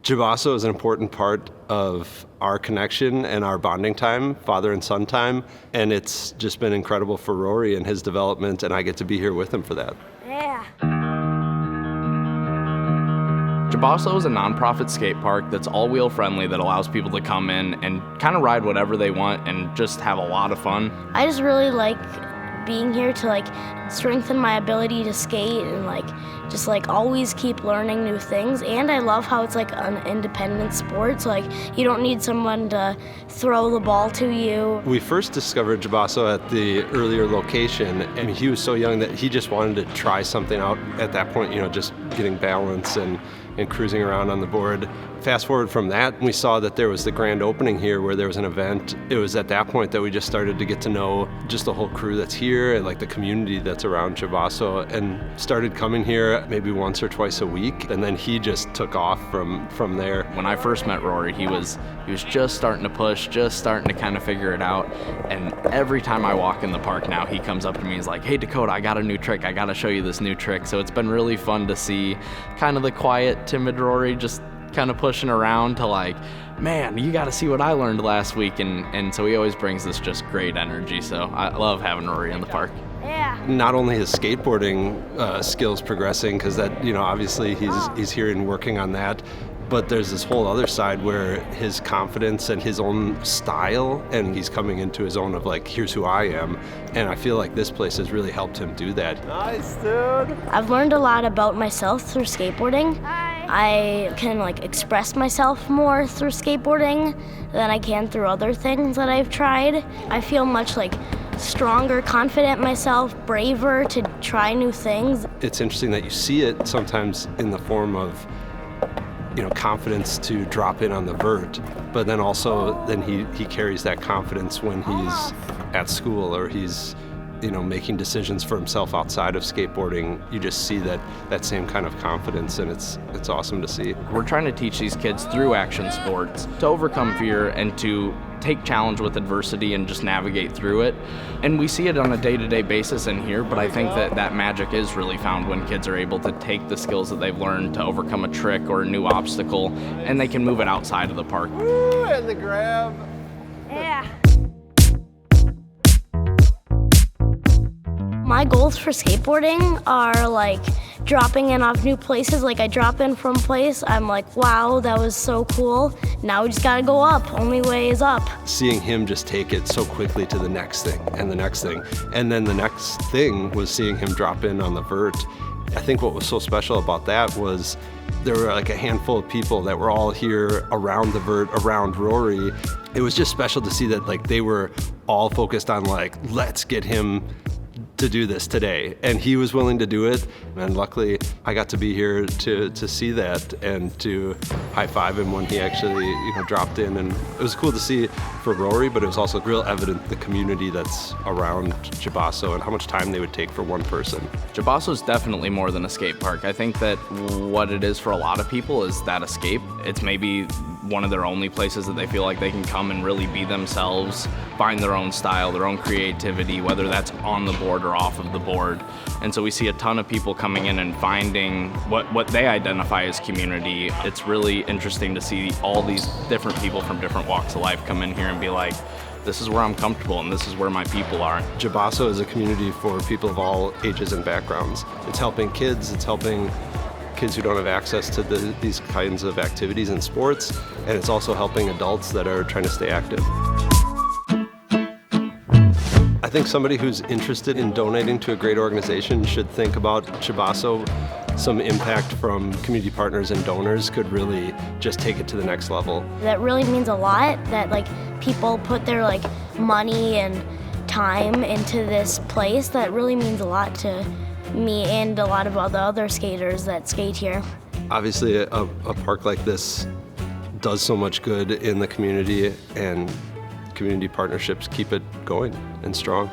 GBASO is an important part of our connection and our bonding time, father and son time, and it's just been incredible for Rory and his development, and I get to be here with him for that. Yeah. GBASO is a nonprofit skate park that's all-wheel friendly that allows people to come in and kind of ride whatever they want and just have a lot of fun. I just really like being here to strengthen my ability to skate and just always keep learning new things. And I love how it's an independent sport, so you don't need someone to throw the ball to you. We first discovered GBASO at the earlier location, and he was so young that he just wanted to try something out at that point, just getting balance and cruising around on the board. Fast forward from that, we saw that there was the grand opening here where there was an event. It was at that point that we just started to get to know just the whole crew that's here and the community that's around GBASO, and started coming here maybe once or twice a week, and then he just took off from there. When I first met Rory, he was just starting to push, just starting to kind of figure it out, and every time I walk in the park now, he comes up to me and he's like, "Hey Dakota, I got a new trick, I gotta show you this new trick." So it's been really fun to see kind of the quiet, timid Rory just kind of pushing around to man, you got to see what I learned last week, and so he always brings this just great energy. So I love having Rory in the park. Yeah. Not only his skateboarding skills progressing, because that obviously he's here and working on that, but there's this whole other side where his confidence and his own style, and he's coming into his own of here's who I am, and I feel like this place has really helped him do that. Nice, dude. I've learned a lot about myself through skateboarding. I can express myself more through skateboarding than I can through other things that I've tried. I feel much stronger, confident myself, braver to try new things. It's interesting that you see it sometimes in the form of confidence to drop in on the vert, but then also he carries that confidence when he's at school or he's making decisions for himself outside of skateboarding. You just see that same kind of confidence, and it's awesome to see. We're trying to teach these kids through action sports to overcome fear and to take challenge with adversity and just navigate through it. And we see it on a day-to-day basis in here, but I think that magic is really found when kids are able to take the skills that they've learned to overcome a trick or a new obstacle, and they can move it outside of the park. Woo, and the grab. Yeah. My goals for skateboarding are dropping in off new places. I drop in from a place, I'm wow, that was so cool. Now we just gotta go up. Only way is up. Seeing him just take it so quickly to the next thing and the next thing. And then the next thing was seeing him drop in on the vert. I think what was so special about that was there were a handful of people that were all here around the vert, around Rory. It was just special to see that they were all focused on let's get him to do this today, and he was willing to do it, and luckily I got to be here to see that and to high-five him when he actually dropped in. And it was cool to see for Rory, but it was also real evident the community that's around GBASO and how much time they would take for one person. GBASO is definitely more than a skate park. I think that what it is for a lot of people is that escape. It's maybe one of their only places that they feel like they can come and really be themselves, find their own style, their own creativity, whether that's on the board or off of the board. And so we see a ton of people coming in and finding what they identify as community. It's really interesting to see all these different people from different walks of life come in here and be like, this is where I'm comfortable and this is where my people are. GBASO is a community for people of all ages and backgrounds. It's helping kids, it's helping kids who don't have access to these kinds of activities and sports, and it's also helping adults that are trying to stay active. I think somebody who's interested in donating to a great organization should think about GBASO. Some impact from community partners and donors could really just take it to the next level. That really means a lot, that people put their money and time into this place. That really means a lot to me and a lot of other skaters that skate here. Obviously a park like this does so much good in the community, and community partnerships keep it going and strong.